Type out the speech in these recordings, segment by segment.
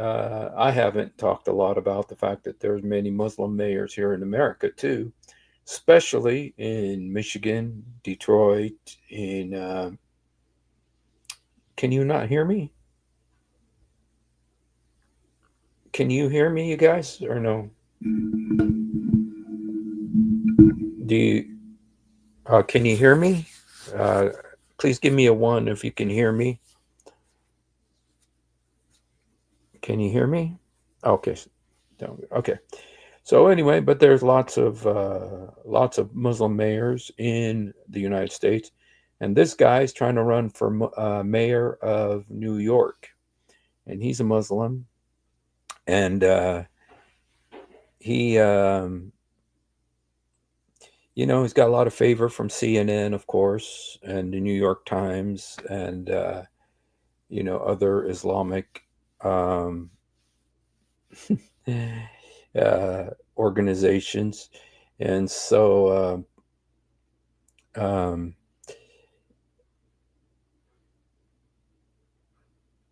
I haven't talked a lot about the fact that there's many Muslim mayors here in America too, especially in Michigan, Detroit. In Can you not hear me? Can you hear me, you guys, or no? Do you? Can you hear me? Uh, Please give me a one if you can hear me. Can you hear me? Okay. Okay. So anyway, but there's lots of Muslim mayors in the United States, and this guy's trying to run for mayor of New York, and he's a Muslim, and he, he's got a lot of favor from CNN, of course, and the New York Times, and other Islamic um, uh, organizations, and so. Um,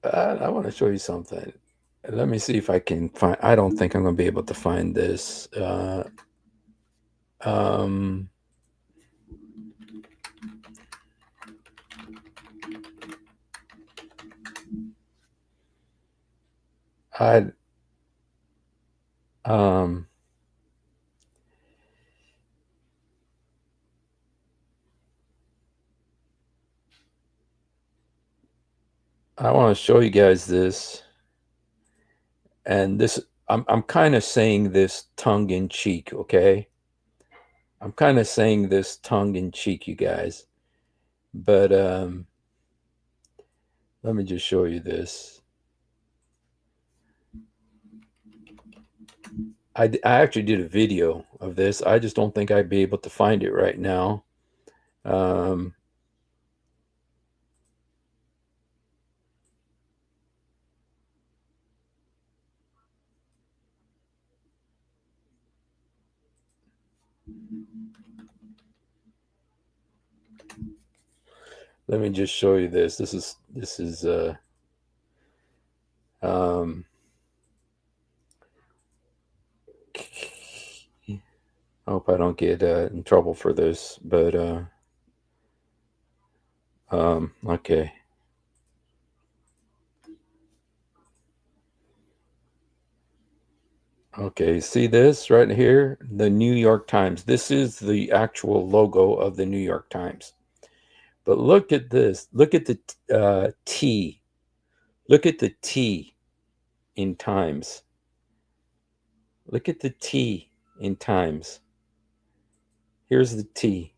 I want to show you something. Let me see if I can find. I don't think I'm going to be able to find this. Um, I um, I want to show you guys this, and this. I'm kind of saying this tongue in cheek, okay? I'm kind of saying this tongue in cheek, you guys. But let me just show you this. I actually did a video of this. I just don't think I'd be able to find it right now. Um, Let me just show you this. This is um I hope I don't get in trouble for this, but okay. Okay, see this right here? The New York Times. This is the actual logo of the New York Times. But look at this. Look at the T. Look at the T in Times. Look at the T in Times. Here's the T.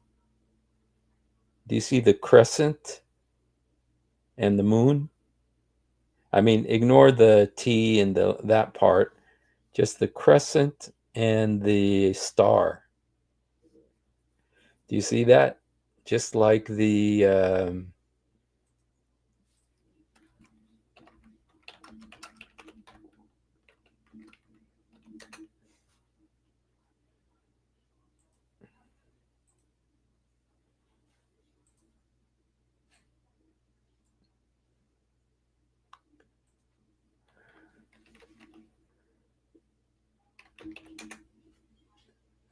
Do you see the crescent and the moon? I mean, ignore the T and that part, just the crescent and the star. Do you see that? Just like the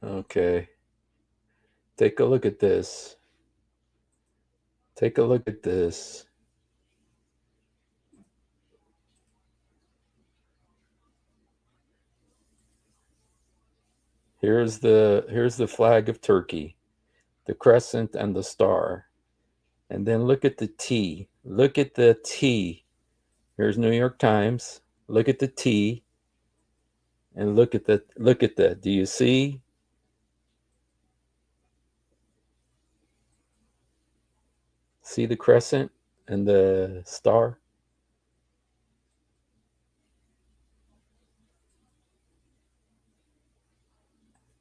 okay. Take a look at this. Take a look at this. Here's the flag of Turkey, the crescent and the star. And then look at the T. Look at the T. Here's New York Times. Look at the T and look at that. Do you see? See the crescent and the star?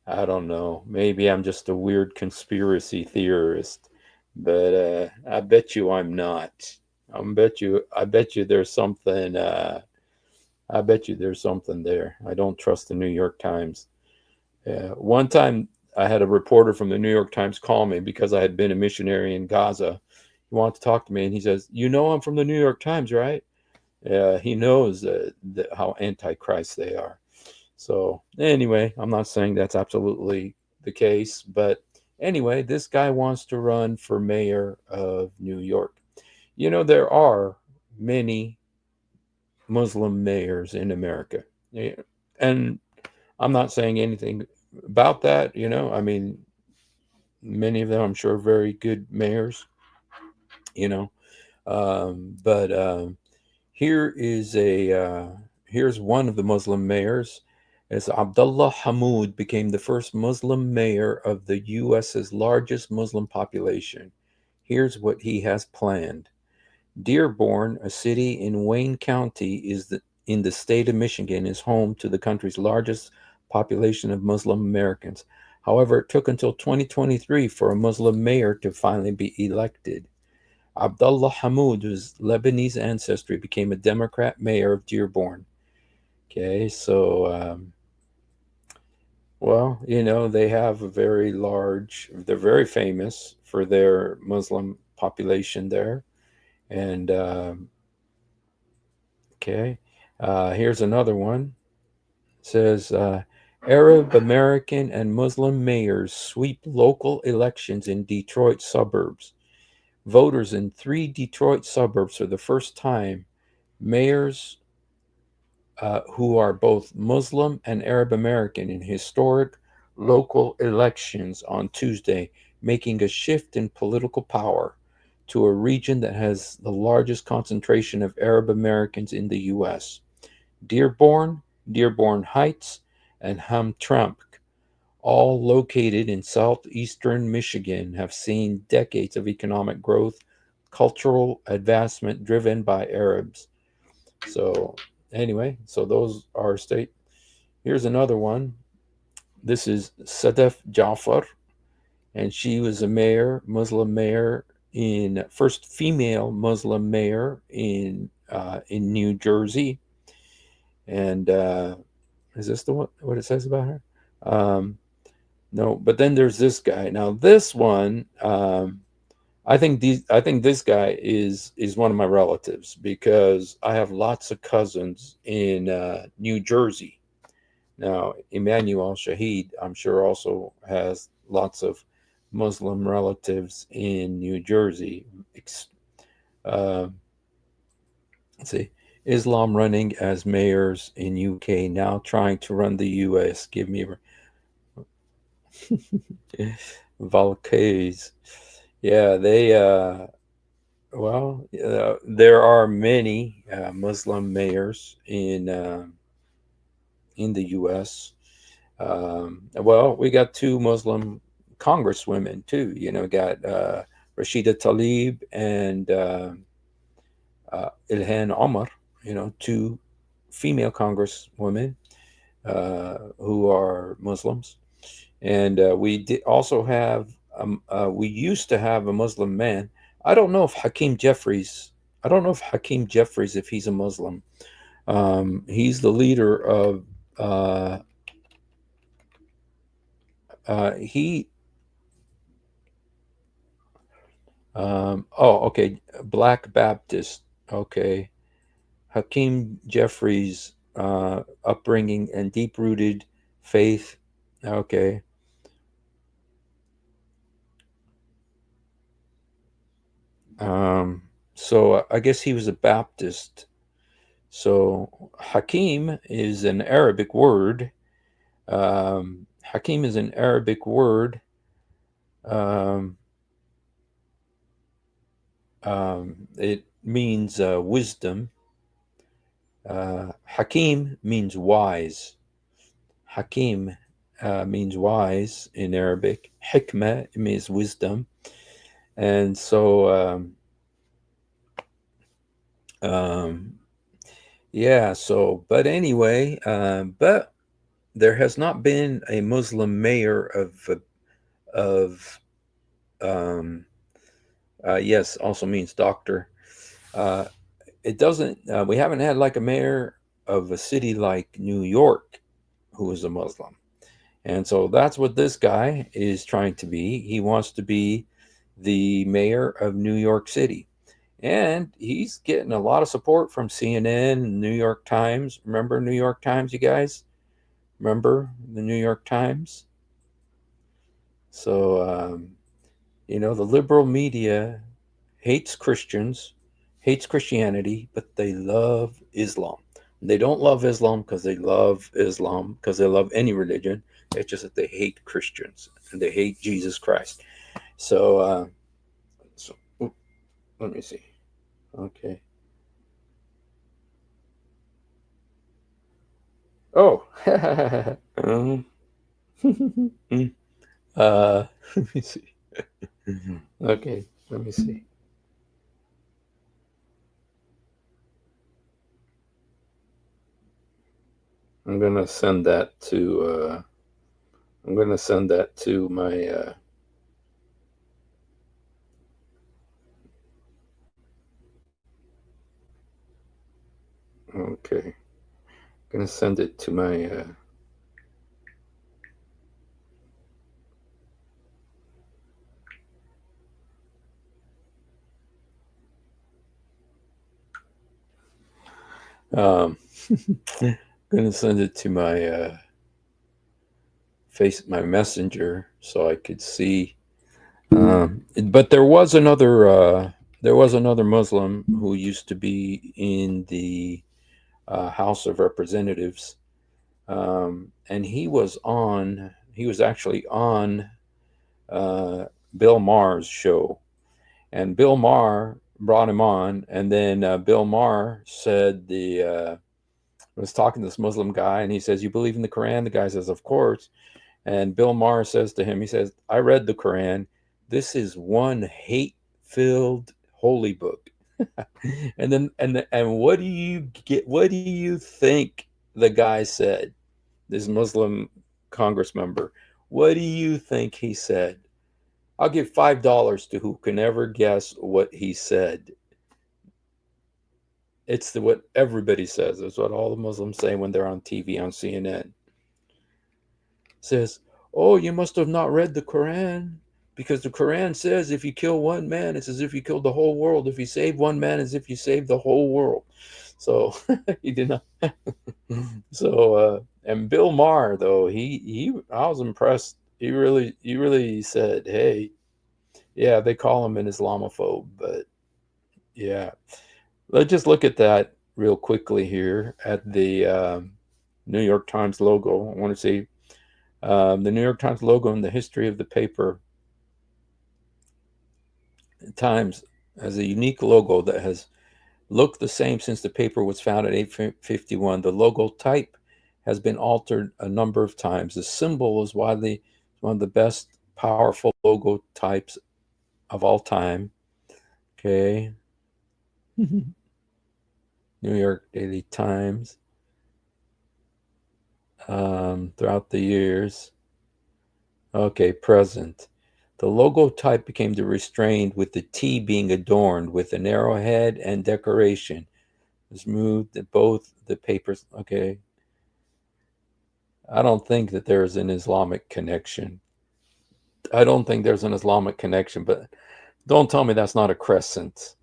I don't know. Maybe I'm just a weird conspiracy theorist, but I bet you I'm not. I bet you there's something. I bet you there's something there. I don't trust the New York Times. One time, I had a reporter from the New York Times call me because I had been a missionary in Gaza. He wanted to talk to me, and he says, "You know, I'm from the New York Times, right?" He knows how antichrist they are. So anyway, I'm not saying that's absolutely the case, but anyway, this guy wants to run for mayor of New York. You know, there are many Muslim mayors in America. Yeah, and I'm not saying anything about that, you know. I mean, many of them, I'm sure, are very good mayors, you know. But here is here's one of the Muslim mayors. As Abdullah Hamoud became the first Muslim mayor of the U.S.'s largest Muslim population. Here's what he has planned. Dearborn, a city in Wayne County, in the state of Michigan, is home to the country's largest population of Muslim Americans. However, it took until 2023 for a Muslim mayor to finally be elected. Abdullah Hamoud, whose Lebanese ancestry, became a Democrat mayor of Dearborn. Okay, so, well, you know, they have a very large, they're very famous for their Muslim population there. And, okay, here's another one. It says, Arab American and Muslim mayors sweep local elections in Detroit suburbs. Voters in 3 Detroit suburbs for the first time, mayors who are both Muslim and Arab American in historic local elections on Tuesday, making a shift in political power to a region that has the largest concentration of Arab Americans in the U.S. Dearborn, Dearborn Heights, and Hamtramck, all located in southeastern Michigan, have seen decades of economic growth, cultural advancement driven by Arabs. So, anyway, so those are state. Here's another one. This is Sadef Jafar, and she was a mayor, Muslim mayor, in first female Muslim mayor in New Jersey. And is this the one? What it says about her? Um, no, but then there's this guy. Now this one, I think this guy is one of my relatives because I have lots of cousins in New Jersey. Now Emmanuel Shahid, I'm sure, also has lots of Muslim relatives in New Jersey. Uh, let's see, Islam running as mayors in UK, now trying to run the US. Give me Valkes. Yeah, they well, there are many Muslim mayors in the U.S. Well, we got 2 Muslim congresswomen too. You know, got Rashida Tlaib and Ilhan Omar. You know, 2 female congresswomen who are Muslims, and also have. We used to have a Muslim man. I don't know if Hakeem Jeffries. I don't know if Hakeem Jeffries, if he's a Muslim. He's the leader of. He. Oh, okay. Black Baptist. Okay. Hakeem Jeffries' upbringing and deep-rooted faith. Okay. So I guess he was a Baptist. So Hakim is an Arabic word. Hakim is an Arabic word. Um, it means wisdom. Hakim means wise. Hakim means wise in Arabic. Hikmah means wisdom. And so, um, yeah, so, but anyway, but there has not been a Muslim mayor of um, yes, also means doctor. Uh, it doesn't, we haven't had like a mayor of a city like New York who is a Muslim. And so that's what this guy is trying to be. He wants to be the mayor of New York City. And he's getting a lot of support from CNN, New York Times. Remember New York Times, you guys? Remember the New York Times? So, the liberal media hates Christians, hates Christianity, but they love Islam. They don't love Islam because they love Islam, because they love any religion. It's just that they hate Christians and they hate Jesus Christ. So, let me see. Okay. Oh. um, let me see. Okay, let me see. I'm gonna send that to. I'm gonna send that to my. Okay, gonna send it to my. Um, gonna send it to my my messenger, so I could see. But there was another Muslim who used to be in the House of Representatives, and he was actually on Bill Maher's show, and Bill Maher brought him on, and then Bill Maher said was talking to this Muslim guy, and he says, "You believe in the Quran?" The guy says, "Of course." And Bill Maher says to him, he says, "I read the Quran. This is one hate-filled holy book." And what do you get? What do you think the guy said? This Muslim Congress member. What do you think he said? I'll give $5 to who can ever guess what he said. It's what everybody says. It's what all the Muslims say when they're on TV on CNN. Says, "Oh, you must have not read the Quran, because the Quran says if you kill one man, it's as if you killed the whole world. If you save one man, it's as if you saved the whole world." So he did not. And Bill Maher, though, I was impressed. He really said, "Hey, yeah, they call him an Islamophobe, but yeah." Let's just look at that real quickly here at the New York Times logo. I want to see the New York Times logo and the history of the paper. Times has a unique logo that has looked the same since the paper was founded in 1851. The logo type has been altered a number of times. The symbol is widely one of the best powerful logo types of all time. Okay. New York Daily Times. Throughout the years. Okay, present. The logo type became the restrained, with the T being adorned with an arrowhead and decoration. It was moved at both the papers. Okay. I don't think that there is an Islamic connection. I don't think there's an Islamic connection, but don't tell me that's not a crescent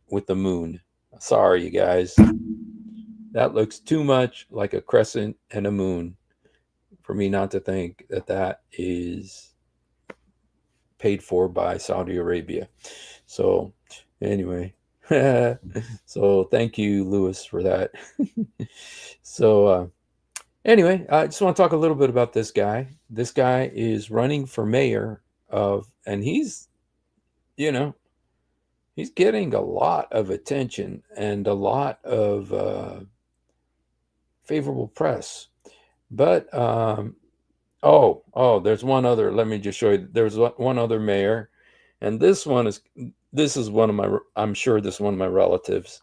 with the moon. Sorry, you guys. That looks too much like a crescent and a moon for me not to think that that is paid for by Saudi Arabia. So, anyway, so thank you, Lewis, for that. So, anyway, I just want to talk a little bit about this guy. This guy is running for mayor and you know, he's getting a lot of attention and a lot of favorable press. But there's one other. Let me just show you. There's one other mayor, and this is one of my. I'm sure this is one of my relatives.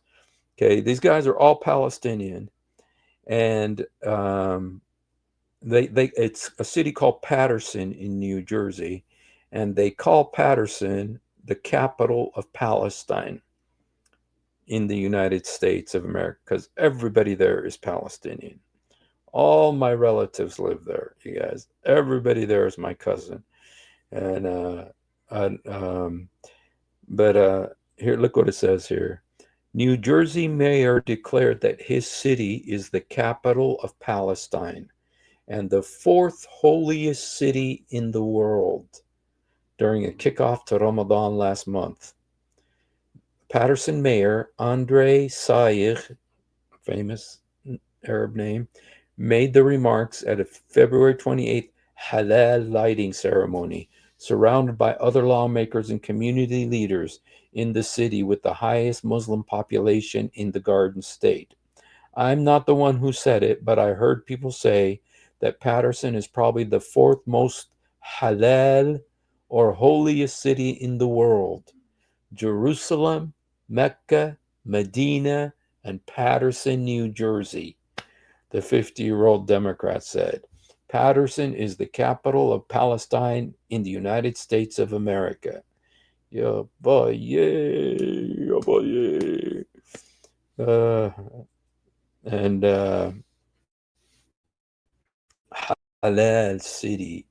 Okay, these guys are all Palestinian, and they it's a city called Patterson in New Jersey, and they call Patterson the capital of Palestine in the United States of America, because everybody there is Palestinian. All my relatives live there, you guys. Everybody there is my cousin, and uh, but Here, look what it says here. New Jersey mayor declared that his city is the capital of Palestine and the fourth holiest city in the world during a kickoff to Ramadan last month. Patterson Mayor Andrei Sayegh, famous Arab name, made the remarks at a February 28th halal lighting ceremony, surrounded by other lawmakers and community leaders in the city with the highest Muslim population in the Garden State. I'm not the one who said it, but I heard people say that Patterson is probably the fourth most halal or holiest city in the world. Jerusalem, Mecca, Medina, and Patterson, New Jersey, the 50-year-old Democrat said. Patterson is the capital of Palestine in the United States of America. Yeah, boy, yeah, boy, yeah. And Halal City.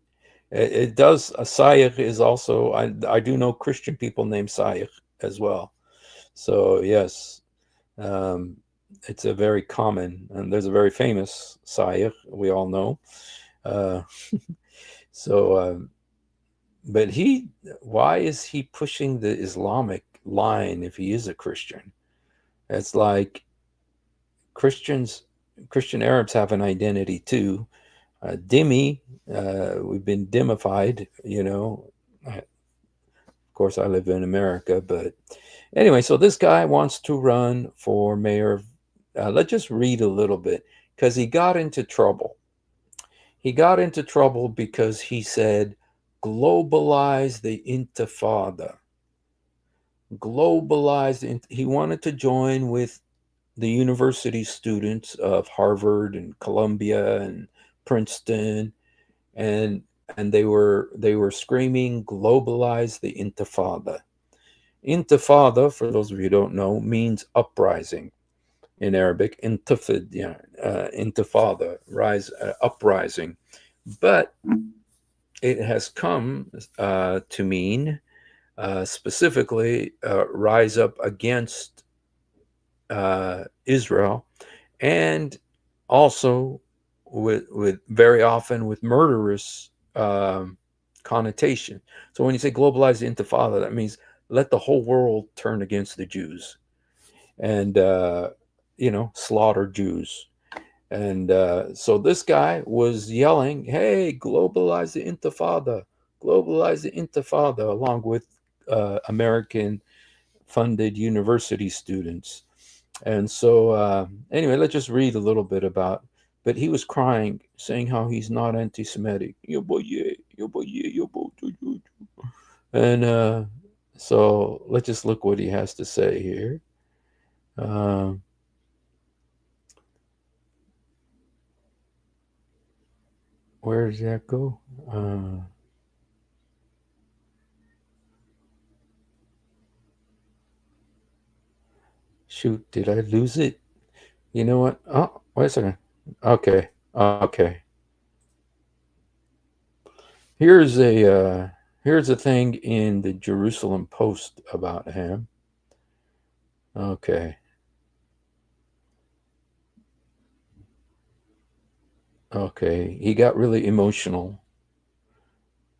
It does. Sayegh is also. I do know Christian people named Sayegh as well. So yes, um, it's a very common, and there's a very famous Sayegh we all know. Uh, so, but why is he pushing the Islamic line if he is a Christian? It's like Christians, Christian Arabs have an identity too. Dhimmi, we've been dhimmified, you know. Of course, I live in America, but anyway, so this guy wants to run for mayor of. Let's just read a little bit because he got into trouble. He got into trouble because he said, globalize the intifada. He wanted to join with the university students of Harvard and Columbia and Princeton, and they were screaming, globalize the intifada. Intifada, for those of you who don't know, means uprising in Arabic. Intifad, yeah, intifada, uprising. But it has come to mean specifically rise up against Israel, and also with very often with murderous connotation. So when you say globalize the intifada, that means let the whole world turn against the Jews and slaughter Jews. And so this guy was yelling, "Hey, globalize the intifada, globalize the intifada," along with American funded university students. And so, anyway, let's just read a little bit about. But he was crying, saying how he's not anti-Semitic. Yo boy, yeah, yo boy, yeah, yo boy, and so let's just look what he has to say here. Um, where does that go? Shoot, did I lose it? You know what? Oh, wait a second. Okay, okay. Here's a thing in the Jerusalem Post about him. Okay, okay. He got really emotional.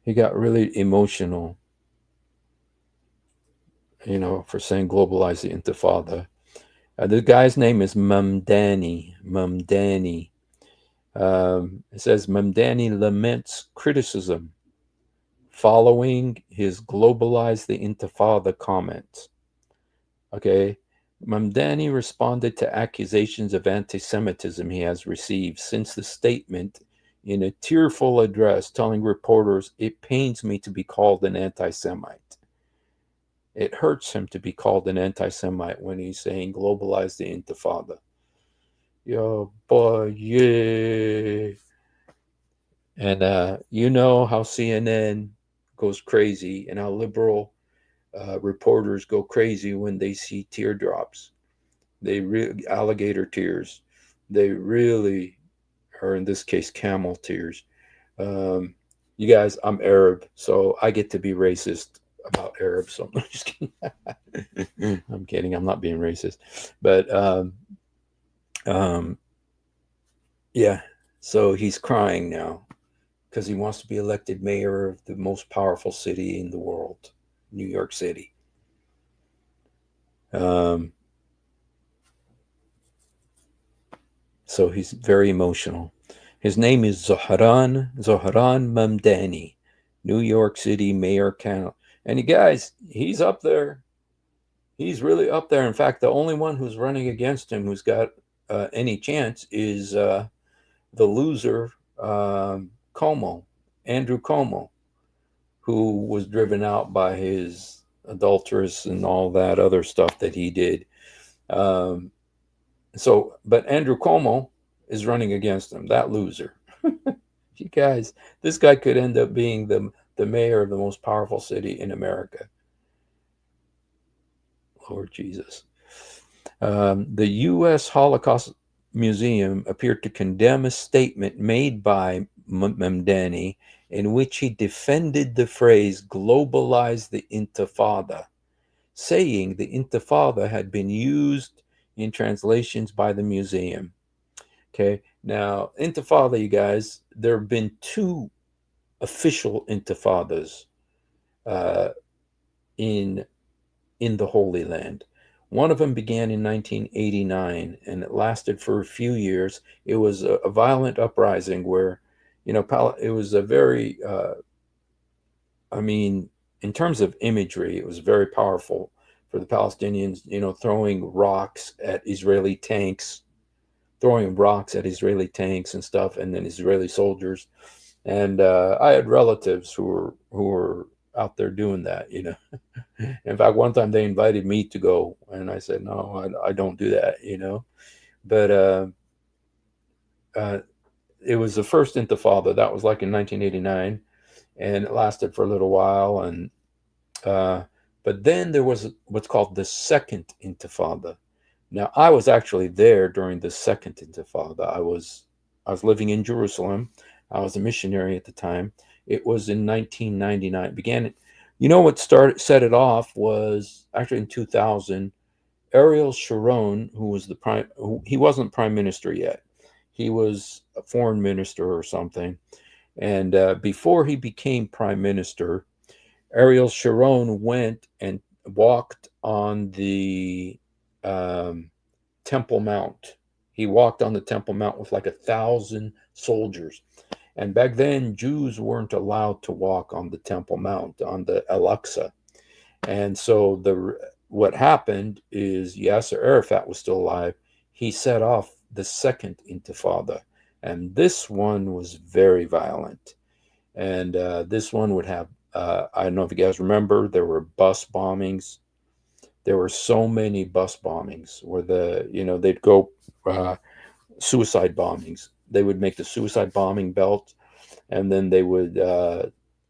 He got really emotional, for saying globalize the Intifada. The guy's name is Mamdani. Mamdani. It says Mamdani laments criticism following his globalize the Intifada comments. Okay. Mamdani responded to accusations of anti Semitism he has received since the statement in a tearful address telling reporters, "It pains me to be called an anti Semite." It hurts him to be called an anti Semite when he's saying globalize the Intifada. Yo, boy, yeah. And you know how CNN goes crazy and how liberal reporters go crazy when they see teardrops. Alligator tears. They really, or in this case, camel tears. Um, you guys, I'm Arab, so I get to be racist about Arabs. So I'm just kidding. I'm kidding. I'm not being racist, but um, yeah. So he's crying now because he wants to be elected mayor of the most powerful city in the world, New York City. Um, so he's very emotional. His name is Zohran Mamdani, New York City Mayor Count. And you guys, he's up there. He's really up there. In fact, the only one who's running against him who's got any chance is the loser, Cuomo, Andrew Cuomo, who was driven out by his adulteress and all that other stuff that he did. Um, but Andrew Cuomo is running against him, that loser. You guys, this guy could end up being the mayor of the most powerful city in America. Lord Jesus. The U.S. Holocaust Museum appeared to condemn a statement made by Mamdani in which he defended the phrase globalize the Intifada, saying the Intifada had been used in translations by the museum. Okay, now, Intifada, you guys, there have been two official Intifadas uh, in the Holy Land. One of them began in 1989 and it lasted for a few years. It was a violent uprising where, it was a very, I mean, in terms of imagery, it was very powerful for the Palestinians, throwing rocks at Israeli tanks, and stuff, and then Israeli soldiers. And I had relatives who were out there doing that. In fact, one time they invited me to go, and I said, no, I don't do that. But uh, it was the first Intifada. That was like in 1989, and it lasted for a little while. Uh, but then there was what's called the Second Intifada. Now, I was actually there during the Second Intifada. I was living in Jerusalem. I was a missionary at the time. It was in 1999. It began. What set it off was actually in 2000. Ariel Sharon, who was he wasn't prime minister yet. He was a foreign minister or something. And before he became prime minister, Ariel Sharon went and walked on the um, Temple Mount. He walked on the Temple Mount with like 1,000 soldiers. And back then, Jews weren't allowed to walk on the Temple Mount, on the Al-Aqsa. And so what happened is Yasser Arafat was still alive. He set off the Second Intifada. And this one was very violent. And this one would have, I don't know if you guys remember, there were bus bombings. There were so many bus bombings where they'd go suicide bombings. They would make the suicide bombing belt, and then they would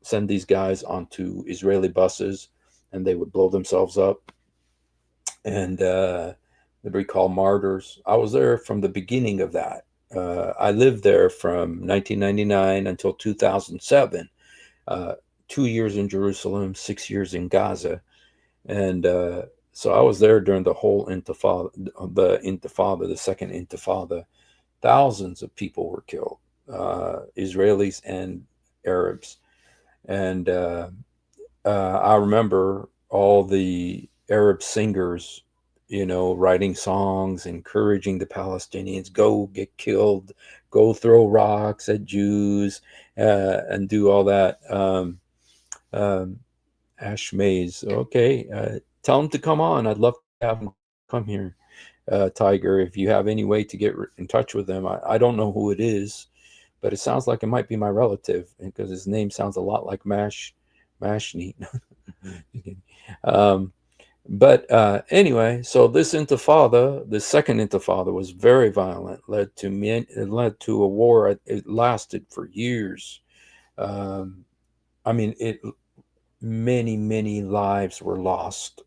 send these guys onto Israeli buses, and they would blow themselves up, and they'd be called martyrs. I was there from the beginning of that. I lived there from 1999 until 2007. 2 years in Jerusalem, 6 years in Gaza, and so I was there during the whole Intifada, the Second Intifada. Thousands of people were killed, Israelis and Arabs. And I remember all the Arab singers, writing songs, encouraging the Palestinians, go get killed, go throw rocks at Jews, and do all that. Um, Ash Mays, okay, tell them to come on. I'd love to have them come here. Tiger, if you have any way to get in touch with them. I don't know who it is, but it sounds like it might be my relative because his name sounds a lot like Mashni. um, but anyway, so this Intifada, the Second Intifada, was very violent. It led to a war. It lasted for years. I mean, many lives were lost.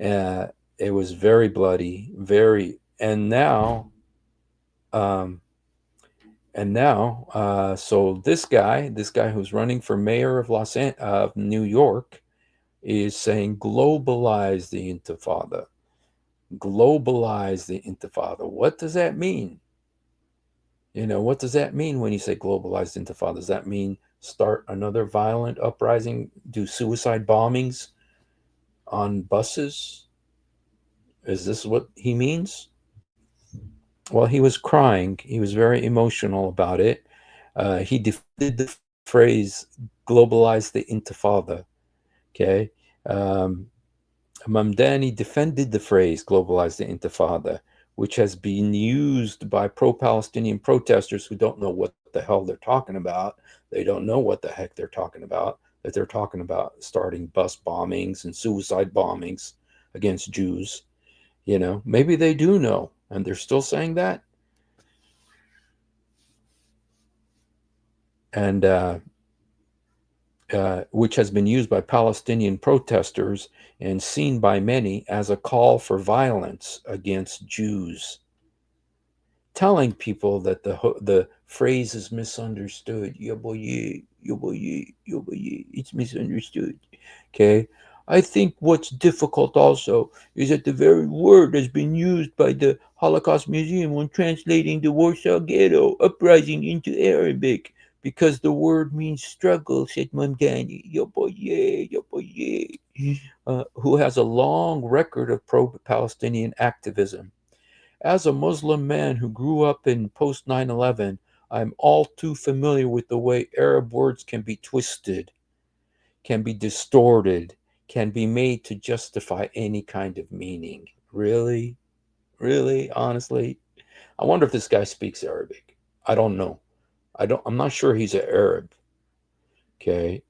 Uh, it was very bloody, and now, um, so this guy who's running for mayor of New York, is saying globalize the Intifada. Globalize the Intifada. What does that mean? What does that mean when you say globalized Intifada? Does that mean start another violent uprising, do suicide bombings on buses? Is this what he means? Well, he was crying. He was very emotional about it. He defended the phrase globalize the Intifada. Okay. Um, Mamdani defended the phrase globalize the Intifada, which has been used by pro-Palestinian protesters who don't know what the hell they're talking about. They don't know what the heck they're talking about, that they're talking about starting bus bombings and suicide bombings against Jews. Maybe they do know, and they're still saying that. And which has been used by Palestinian protesters and seen by many as a call for violence against Jews, telling people that the phrase is misunderstood. It's misunderstood. Okay. I think what's difficult also is that the very word has been used by the Holocaust Museum when translating the Warsaw Ghetto uprising into Arabic, because the word means struggle, said Mamdani. Who has a long record of pro-Palestinian activism. As a Muslim man who grew up in post 9/11, I'm all too familiar with the way Arab words can be twisted, can be distorted, can be made to justify any kind of meaning. Really? Really? Honestly? I wonder if this guy speaks Arabic. I don't know. I'm not sure he's an Arab. Okay.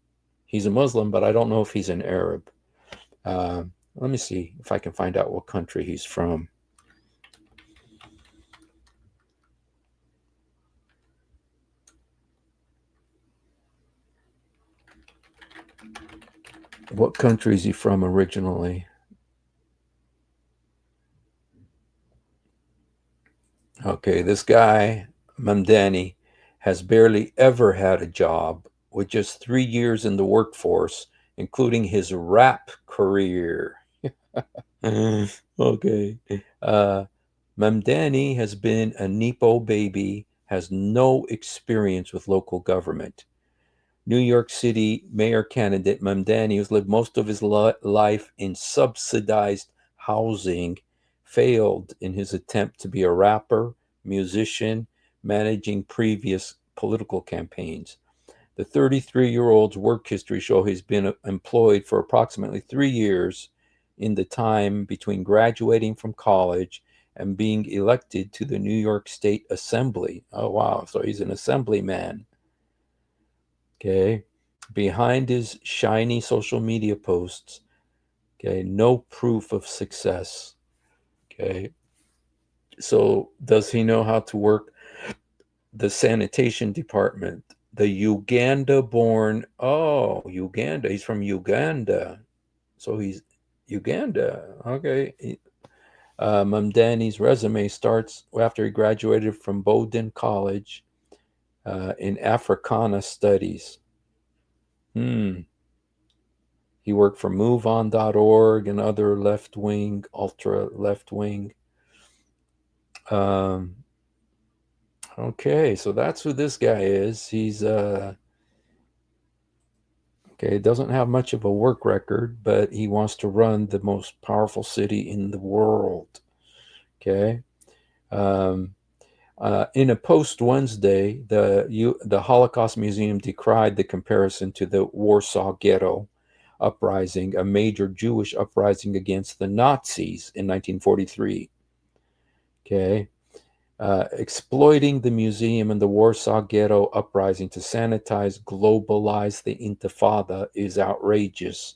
He's a Muslim, but I don't know if he's an Arab. Let me see if I can find out what country he's from. What country is he from originally? Okay, this guy, Mamdani, has barely ever had a job, with just 3 years in the workforce, including his rap career. Okay. Mamdani has been a Nepo baby, has no experience with local government. New York City mayor candidate Mamdani, who's lived most of his life in subsidized housing, failed in his attempt to be a rapper, musician, managing previous political campaigns. The 33-year-old's work history shows he's been employed for approximately 3 years in the time between graduating from college and being elected to the New York State Assembly. Oh, wow. So he's an assemblyman. Okay. Behind his shiny social media posts, okay, no proof of success. Okay. So does he know how to work the sanitation department? The Uganda born, oh, Uganda. He's from Uganda. So he's Uganda. Okay. Mamdani's resume starts after he graduated from Bowdoin College in Africana Studies. He worked for MoveOn.org and other left-wing, ultra-left-wing. Okay, so that's who this guy is. He's okay, doesn't have much of a work record, but he wants to run the most powerful city in the world. Okay. In a post Wednesday, the Holocaust Museum decried the comparison to the Warsaw Ghetto uprising, a major Jewish uprising against the Nazis in 1943. Okay. Exploiting the museum and the Warsaw Ghetto uprising to globalize the Intifada is outrageous,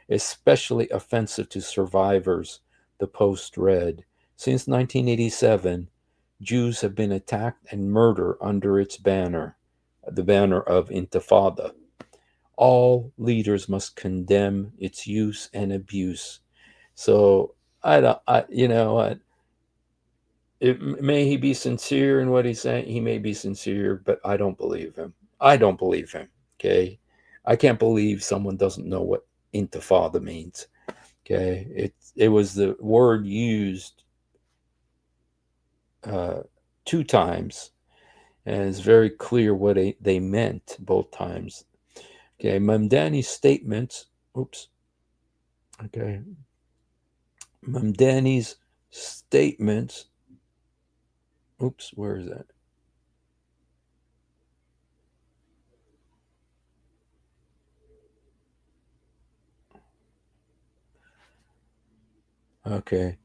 especially offensive to survivors, the Post read. Since 1987, Jews have been attacked and murdered under its banner, the banner of Intifada. All leaders must condemn its use and abuse. So may he be sincere in what he's saying. He may be sincere, but I don't believe him. I don't believe him. Okay, I can't believe someone doesn't know what intifada means. Okay, it was the word used uh, two times, and it's very clear what they meant both times. Okay, Mamdani's statements. Oops. Okay, Mamdani's statements. Oops, where is that? Okay.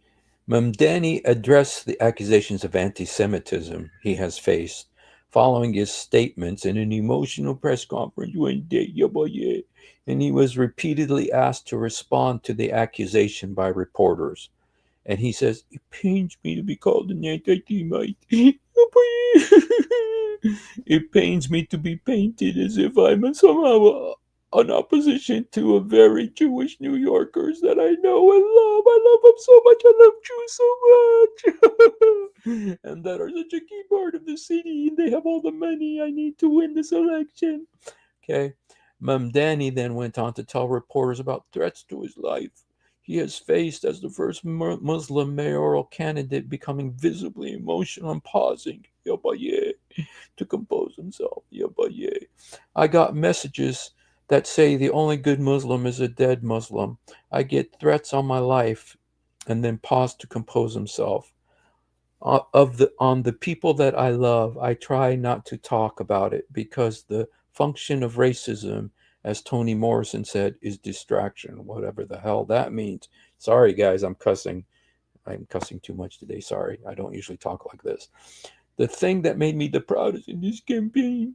Mamdani addressed the accusations of anti Semitism he has faced following his statements in an emotional press conference one day, and he was repeatedly asked to respond to the accusation by reporters. And he says, "It pains me to be called an anti Semite. It pains me to be painted as if I'm somehow an opposition to a very Jewish New Yorkers that I know and love. I love them so much. I love Jews so much. And that are such a key part of the city. And they have all the money I need to win this election." Okay. Mamdani then went on to tell reporters about threats to his life he has faced as the first Muslim mayoral candidate, becoming visibly emotional and pausing to compose himself. I got messages that say the only good Muslim is a dead Muslim. I get threats on my life, and then pause to compose himself. Of the on the people that I love, I try not to talk about it because the function of racism, as Toni Morrison said, is distraction, whatever the hell that means. Sorry, guys, I'm cussing. I'm cussing too much today. Sorry, I don't usually talk like this. The thing that made me the proudest in this campaign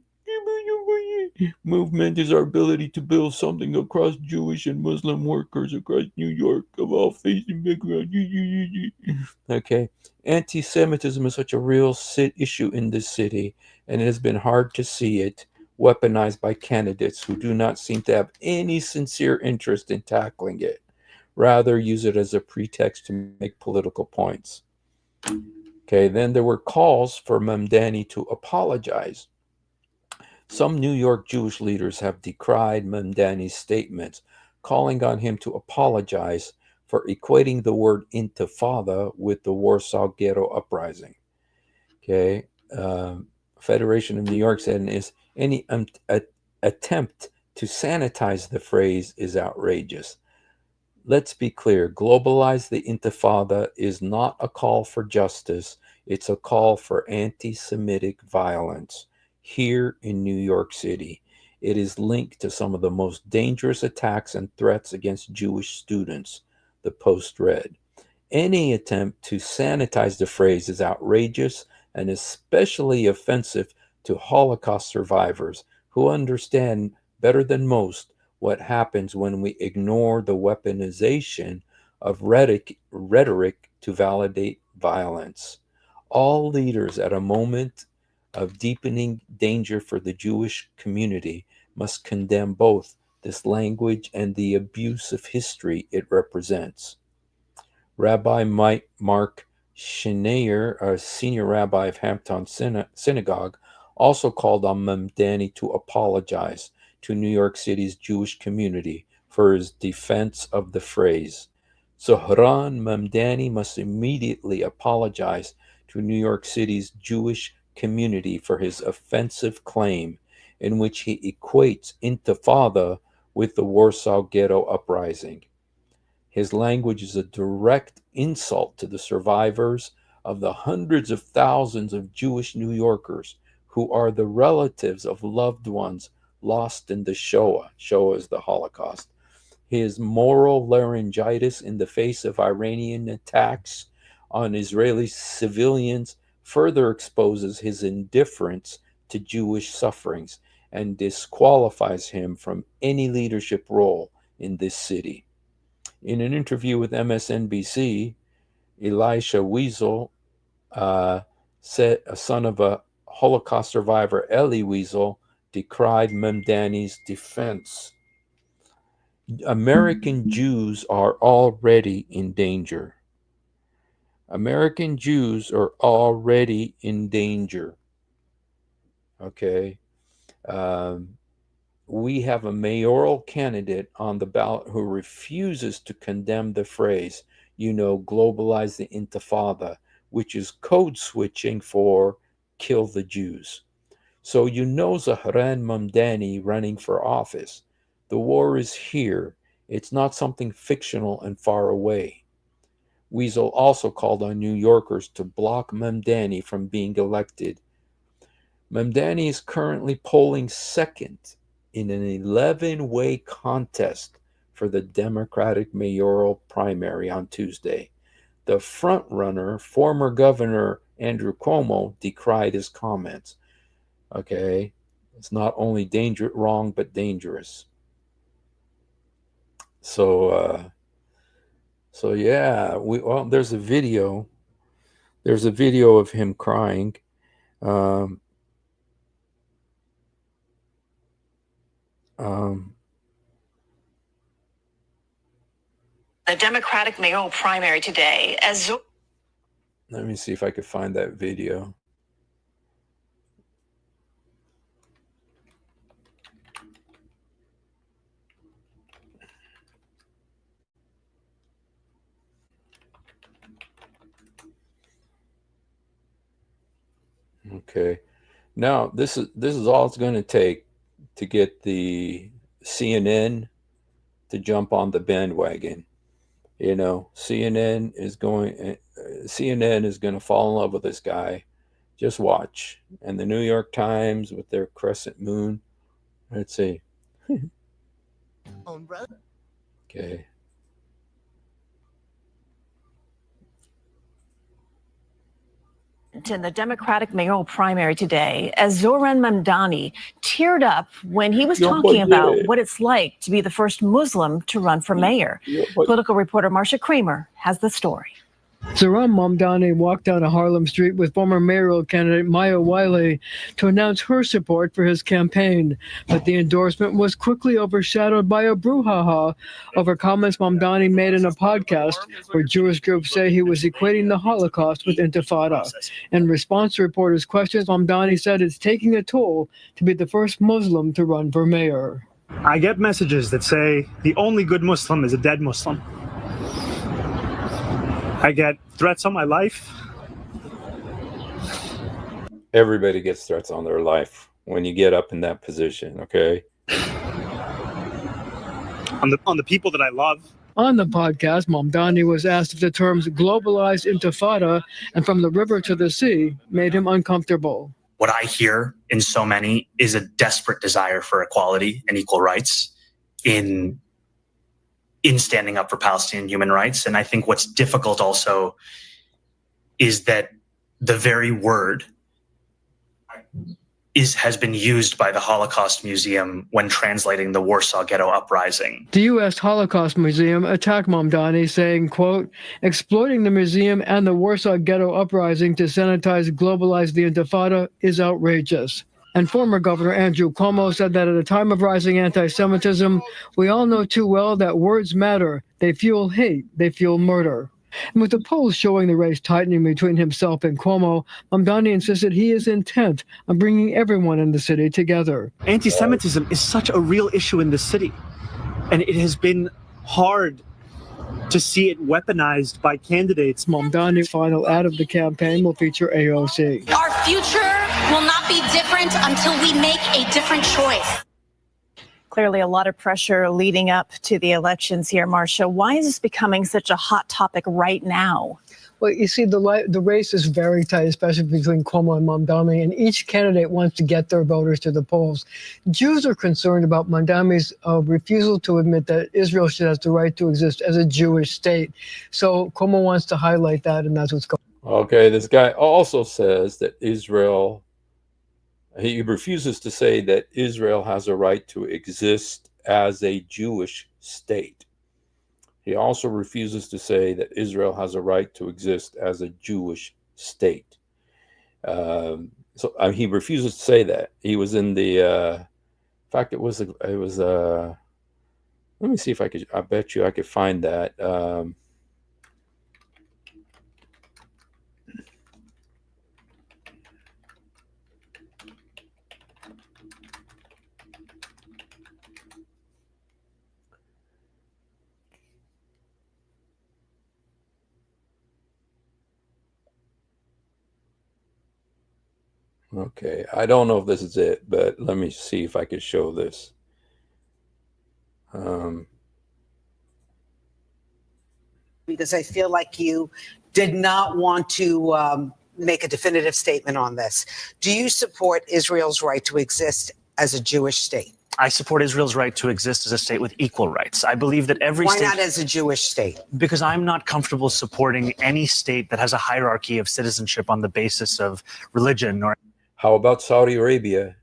movement is our ability to build something across Jewish and Muslim workers across New York of all faiths and backgrounds. Okay, anti-Semitism is such a real issue in this city, and it has been hard to see it weaponized by candidates who do not seem to have any sincere interest in tackling it, rather use it as a pretext to make political points. Okay, then there were calls for Mamdani to apologize. Some New York Jewish leaders have decried Mamdani's statements, calling on him to apologize for equating the word intifada with the Warsaw Ghetto Uprising. Okay, Federation of New York said is any attempt to sanitize the phrase is outrageous. Let's be clear, globalize the intifada is not a call for justice, it's a call for anti Semitic violence here in New York City. It is linked to some of the most dangerous attacks and threats against Jewish students, the Post read. Any attempt to sanitize the phrase is outrageous and especially offensive to Holocaust survivors who understand better than most what happens when we ignore the weaponization of rhetoric to validate violence. All leaders at a moment of deepening danger for the Jewish community must condemn both this language and the abuse of history it represents. Rabbi Mark Schneier, a senior rabbi of Hampton Synagogue, also called on Mamdani to apologize to New York City's Jewish community for his defense of the phrase. Zohran Mamdani must immediately apologize to New York City's Jewish community for his offensive claim in which he equates Intifada with the Warsaw Ghetto Uprising. His language is a direct insult to the survivors of the hundreds of thousands of Jewish New Yorkers who are the relatives of loved ones lost in the Shoah. Shoah is the Holocaust. His moral laryngitis in the face of Iranian attacks on Israeli civilians further exposes his indifference to Jewish sufferings and disqualifies him from any leadership role in this city. In an interview with MSNBC, Elisha Wiesel, a son of a Holocaust survivor, Elie Wiesel, decried Mamdani's defense. American Jews are already in danger. American Jews are already in danger. Okay. Um, we have a mayoral candidate on the ballot who refuses to condemn the phrase, globalize the intifada, which is code switching for kill the Jews. So Zahran Mamdani running for office. The war is here. It's not something fictional and far away. Weasel also called on New Yorkers to block Mamdani from being elected. Mamdani is currently polling second in an 11-way contest for the Democratic mayoral primary on Tuesday. The frontrunner, former Governor Andrew Cuomo, decried his comments. Okay, it's not only wrong, but dangerous. So yeah, there's a video. There's a video of him crying. Um, the Democratic mayoral primary today, let me see if I could find that video. Okay. Now this is all it's going to take to get the CNN to jump on the bandwagon. CNN is going to fall in love with this guy. Just watch. And the New York Times with their crescent moon. Let's see. Okay. in the Democratic mayoral primary today as Zohran Mamdani teared up when he was talking about what it's like to be the first Muslim to run for mayor. Political reporter Marcia Kramer has the story. Zohran Mamdani walked down a Harlem street with former mayoral candidate Maya Wiley to announce her support for his campaign. But the endorsement was quickly overshadowed by a brouhaha over comments Mamdani made in a podcast where Jewish groups say he was equating the Holocaust with intifada. In response to reporters' questions, Mamdani said it's taking a toll to be the first Muslim to run for mayor. I get messages that say the only good Muslim is a dead Muslim. I get threats on my life. Everybody gets threats on their life when you get up in that position, okay? On the people that I love. On the podcast, Mamdani was asked if the terms globalized intifada and from the river to the sea made him uncomfortable. What I hear in so many is a desperate desire for equality and equal rights in standing up for Palestinian human rights. And I think what's difficult also is that the very word has been used by the Holocaust Museum when translating the Warsaw Ghetto Uprising. The U.S. Holocaust Museum attacked Mamdani, saying, quote, exploiting the museum and the Warsaw Ghetto Uprising to sanitize, globalize the Intifada is outrageous. And former Governor Andrew Cuomo said that at a time of rising anti-Semitism, we all know too well that words matter. They fuel hate. They fuel murder. And with the polls showing the race tightening between himself and Cuomo, Mamdani insisted he is intent on bringing everyone in the city together. Anti-Semitism is such a real issue in the city, and it has been hard to see it weaponized by candidates. Mamdani's final ad of the campaign will feature AOC. Our future will not be different until we make a different choice. Clearly a lot of pressure leading up to the elections here, Marcia. Why is this becoming such a hot topic right now? Well, you see, the race is very tight, especially between Cuomo and Mamdani, and each candidate wants to get their voters to the polls. Jews are concerned about Mamdani's refusal to admit that Israel should have the right to exist as a Jewish state. So Cuomo wants to highlight that, and that's what's going on. Okay, this guy also says that he refuses to say that Israel has a right to exist as a Jewish state. He also refuses to say that Israel has a right to exist as a Jewish state. He refuses to say that. He was in the, in fact, let me see if I bet you I could find that. Okay, I don't know if this is it, but let me see if I can show this. Because I feel like you did not want to make a definitive statement on this. Do you support Israel's right to exist as a Jewish state? I support Israel's right to exist as a state with equal rights. I believe that every Why state... not as a Jewish state? Because I'm not comfortable supporting any state that has a hierarchy of citizenship on the basis of religion or... How about Saudi Arabia?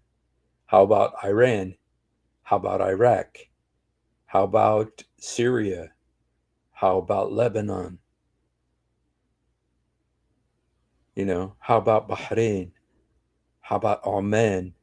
How about Iran? How about Iraq? How about Syria? How about Lebanon? You know, how about Bahrain? How about Oman?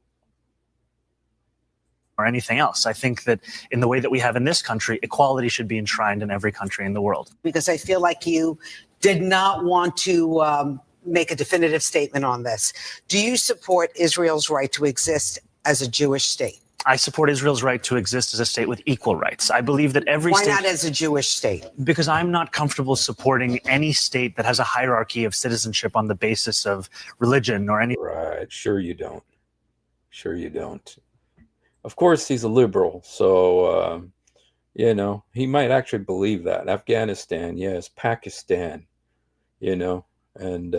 or anything else. I think that in the way that we have in this country, equality should be enshrined in every country in the world. Because I feel like you did not want to make a definitive statement on this. Do you support Israel's right to exist as a Jewish state? I support Israel's right to exist as a state with equal rights. I believe that every Why state... not as a Jewish state? Because I'm not comfortable supporting any state that has a hierarchy of citizenship on the basis of religion or any... Right, sure you don't. Sure you don't. Of course, he's a liberal, so, you know, he might actually believe that. Afghanistan, yes, Pakistan, you know, and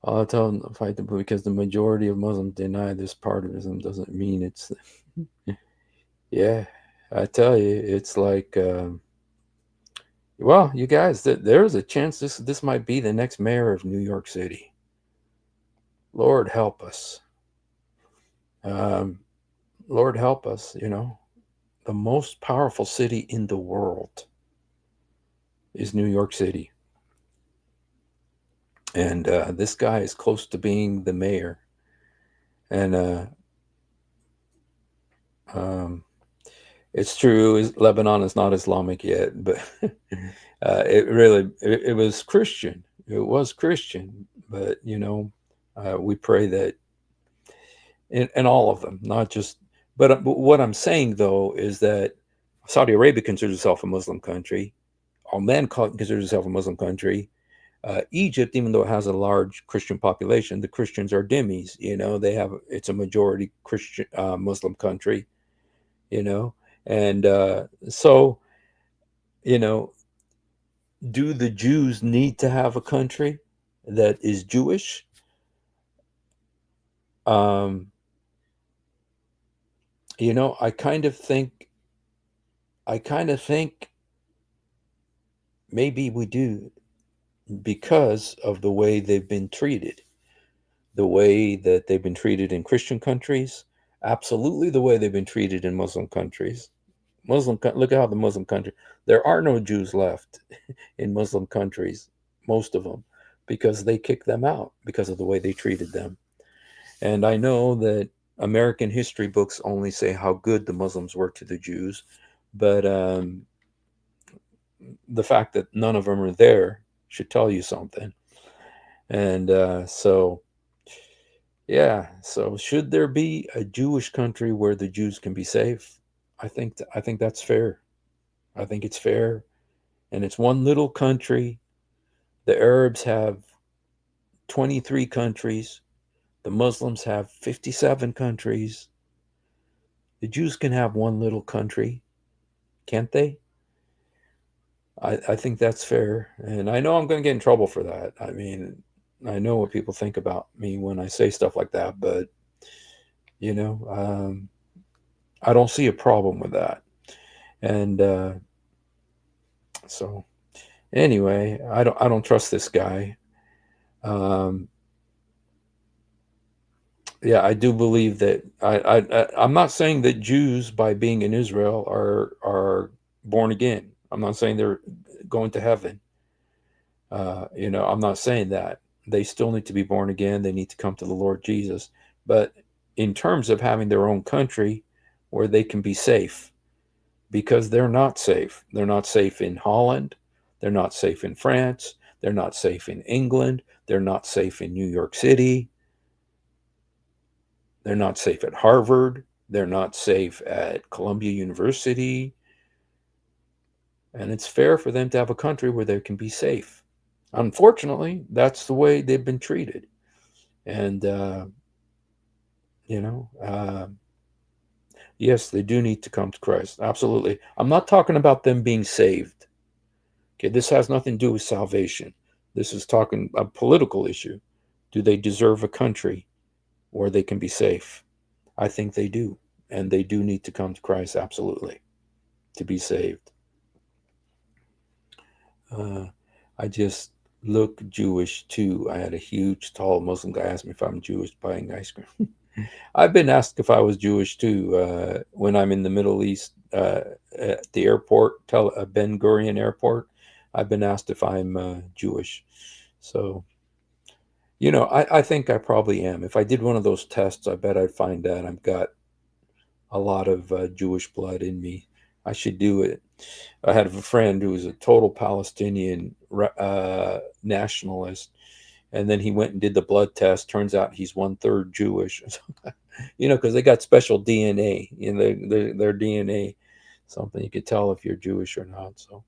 I'll tell him to fight them because the majority of Muslims deny this part of Islam doesn't mean it's... Yeah, I tell you, it's like, well, you guys, there's a chance this might be the next mayor of New York City. Lord help us. Lord help us, you know. The most powerful city in the world is New York City. And this guy is close to being the mayor. And it's true, Lebanon is not Islamic yet, but it was Christian. It was Christian, but, you know, we pray that in all of them, not just... But what I'm saying, though, is that Saudi Arabia considers itself a Muslim country. Oman considers itself a Muslim country. Egypt, even though it has a large Christian population, the Christians are dhimmis. You know, it's a majority Christian Muslim country. You know, and so, you know, do the Jews need to have a country that is Jewish? You know, I kind of think maybe we do, because of the way they've been treated, the way that they've been treated in Christian countries, absolutely the way they've been treated in Muslim countries. Look at how the Muslim country, there are no Jews left in Muslim countries, most of them, because they kicked them out because of the way they treated them. And I know that American history books only say how good the Muslims were to the Jews, but the fact that none of them are there should tell you something. And so, yeah. So, should there be a Jewish country where the Jews can be safe? I think that's fair. I think it's fair, and it's one little country. The Arabs have 23 countries. The Muslims have 57 countries. The Jews can have one little country, can't they? I think that's fair. And I know I'm going to get in trouble for that. I mean, I know what people think about me when I say stuff like that, but, you know, I don't see a problem with that. And so, anyway, I don't trust this guy. Yeah, I do believe that I'm not saying that Jews, by being in Israel, are born again. I'm not saying they're going to heaven. You know, I'm not saying that. They still need to be born again. They need to come to the Lord Jesus. But in terms of having their own country where they can be safe, because they're not safe. They're not safe in Holland. They're not safe in France. They're not safe in England. They're not safe in New York City. They're not safe at Harvard. They're not safe at Columbia University. And it's fair for them to have a country where they can be safe. Unfortunately, that's the way they've been treated. And, yes, they do need to come to Christ. Absolutely. I'm not talking about them being saved. Okay, this has nothing to do with salvation. This is talking a political issue. Do they deserve a country where they can be safe? I think they do. And they do need to come to Christ, absolutely, to be saved. I just look Jewish too. I had a huge, tall Muslim guy ask me if I'm Jewish buying ice cream. I've been asked if I was Jewish too when I'm in the Middle East at the airport, Ben Gurion Airport. I've been asked if I'm Jewish. So, I think I probably am. If I did one of those tests, I bet I'd find out I've got a lot of Jewish blood in me. I should do it. I had a friend who was a total Palestinian nationalist, and then he went and did the blood test. Turns out he's 1/3 Jewish. Because they got special DNA in their DNA, something you could tell if you're Jewish or not. So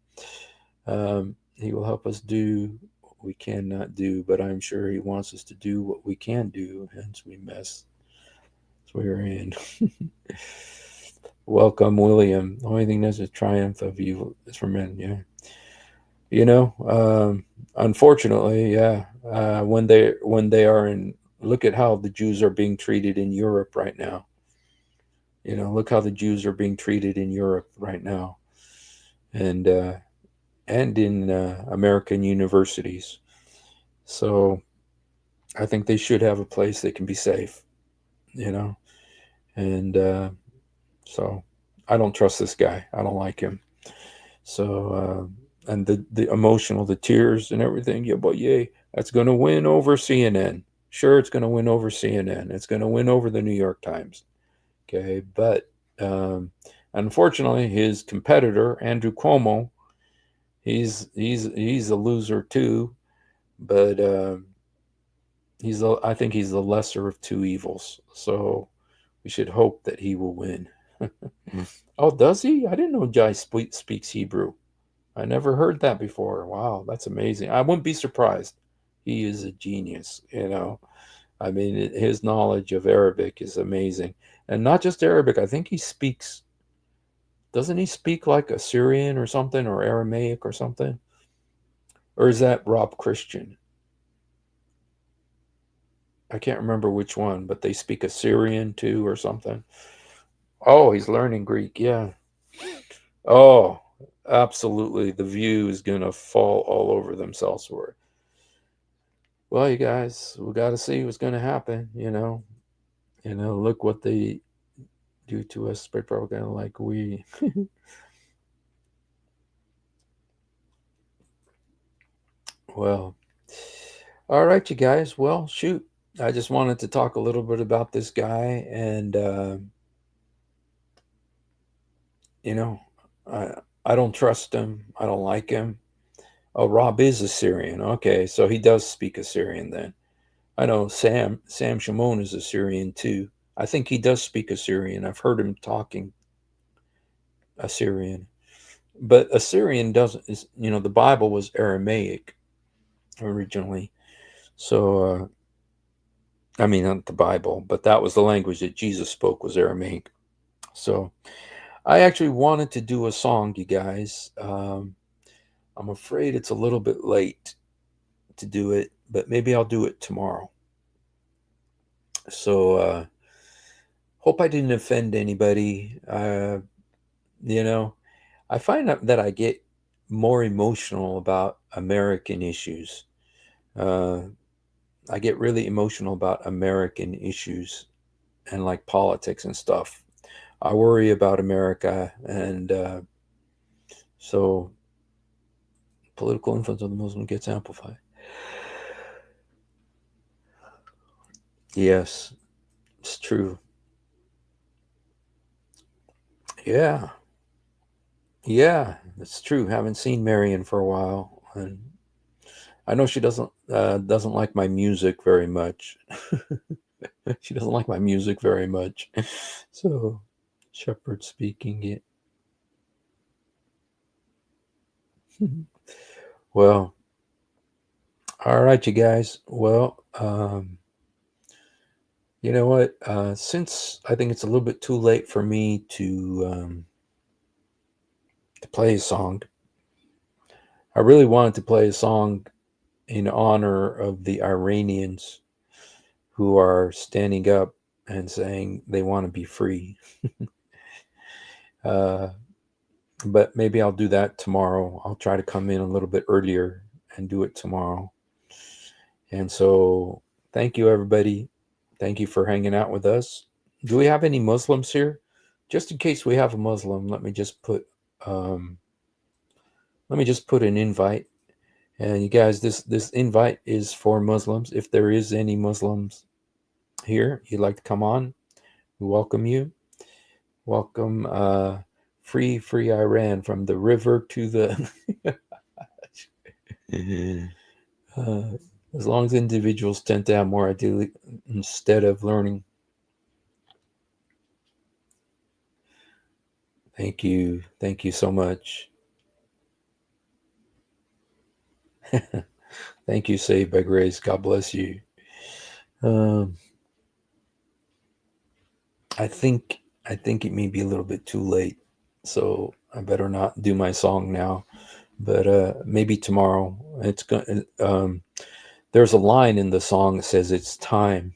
he will help us do what we cannot do, but I'm sure he wants us to do what we can do. Hence, we mess. So we're in. Welcome, William. The only thing that's a triumph of evil is for men. Yeah. Unfortunately, yeah. When they are in, look at how the Jews are being treated in Europe right now. Look how the Jews are being treated in Europe right now, and in American universities. So I think they should have a place they can be safe. And so I don't trust this guy. I don't like him. So and the emotional, the tears and everything. Yeah, but yay, that's going to win over CNN. Sure, it's going to win over CNN. It's going to win over the New York Times. Okay, but unfortunately, his competitor Andrew Cuomo, he's a loser too. But I think he's the lesser of two evils. So we should hope that he will win. Oh, does he? I didn't know Jai speaks Hebrew. I never heard that before. Wow, that's amazing. I wouldn't be surprised. He is a genius, I mean, his knowledge of Arabic is amazing. And not just Arabic, I think he speaks, doesn't he speak like Assyrian or something, or Aramaic or something? Or is that Rob Christian? I can't remember which one, but they speak Assyrian too or something. Oh, he's learning Greek, yeah. Oh, absolutely. The View is going to fall all over themselves for it. Well, you guys, we got to see what's going to happen, look what they do to us, spread propaganda like we. Well, all right, you guys. Well, shoot. I just wanted to talk a little bit about this guy, and I don't trust him. I don't like him. Oh, Rob is Assyrian. Okay, so he does speak Assyrian then. I know Sam Shimon is Assyrian too. I think he does speak Assyrian. I've heard him talking Assyrian. But Assyrian doesn't, the Bible was Aramaic originally. So, I mean, not the Bible, but that was the language that Jesus spoke, was Aramaic. So I actually wanted to do a song, you guys. I'm afraid it's a little bit late to do it, but maybe I'll do it tomorrow. So hope I didn't offend anybody. I find that I get more emotional about American issues. I get really emotional about American issues and like politics and stuff. I worry about America, and so political influence of the Muslim gets amplified. Yes, it's true. Yeah, it's true. Haven't seen Marion for a while, and I know she doesn't like my music very much. She doesn't like my music very much. So, Shepherd speaking it. Well, all right, you guys. Well, You know what? Since I think it's a little bit too late for me to play a song, I really wanted to play a song in honor of the Iranians who are standing up and saying they want to be free. But maybe I'll do that tomorrow. I'll try to come in a little bit earlier and do it tomorrow. And so thank you, everybody. Thank you for hanging out with us. Do we have any Muslims here? Just in case we have a Muslim, let me just put an invite. And you guys, this invite is for Muslims. If there is any Muslims here, you'd like to come on, we welcome you. Welcome, free Iran from the river to the. As long as individuals tend to have more ideally instead of learning. Thank you so much. Thank you, Saved by Grace. God bless you. I think it may be a little bit too late, so I better not do my song now. But maybe tomorrow. It's going. There's a line in the song that says it's time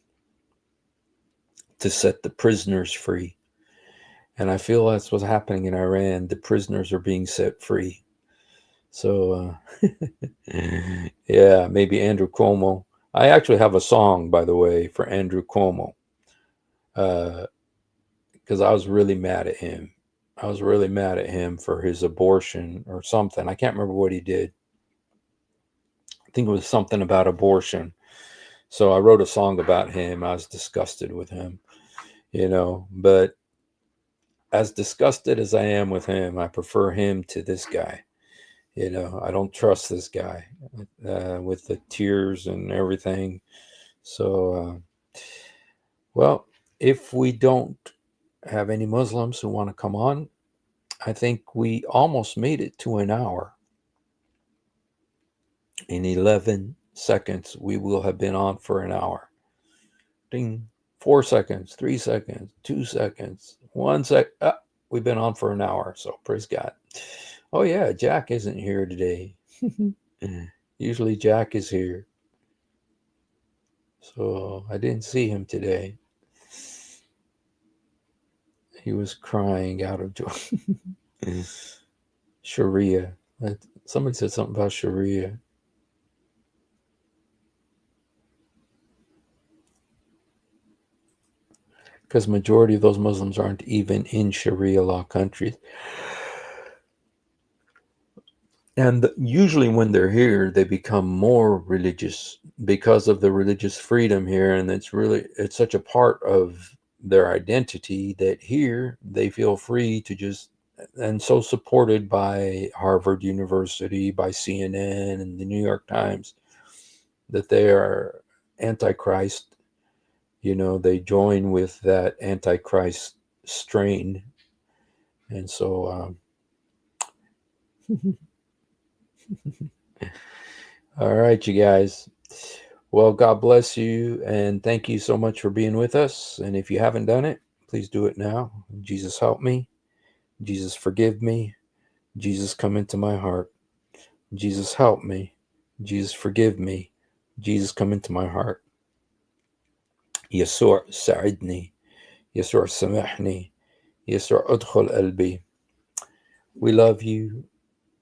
to set the prisoners free, and I feel that's what's happening in Iran. The prisoners are being set free. So, yeah, maybe Andrew Cuomo. I actually have a song, by the way, for Andrew Cuomo, because I was really mad at him. I was really mad at him for his abortion or something. I can't remember what he did. I think it was something about abortion. So I wrote a song about him. I was disgusted with him, but as disgusted as I am with him, I prefer him to this guy. I don't trust this guy with the tears and everything. So, well, if we don't have any Muslims who want to come on, I think we almost made it to an hour. In 11 seconds, we will have been on for an hour. Ding. 4 seconds, 3 seconds, 2 seconds, 1 sec. We've been on for an hour, so praise God. Oh yeah, Jack isn't here today. Usually Jack is here. So I didn't see him today. He was crying out of joy. Sharia. Somebody said something about Sharia. Because majority of those Muslims aren't even in Sharia law countries. And usually when they're here, they become more religious because of the religious freedom here. And it's such a part of their identity that here they feel free to just, and so supported by Harvard University, by CNN and the New York Times, that they are anti-Christ. They join with that anti-Christ strain. And so, all right, you guys. Well, God bless you, and thank you so much for being with us. And if you haven't done it, please do it now. Jesus, help me. Jesus, forgive me. Jesus, come into my heart. Jesus, help me. Jesus, forgive me. Jesus, come into my heart. يسوع ساعدني. يسوع سامحني. يسوع ادخل قلبي. We love you,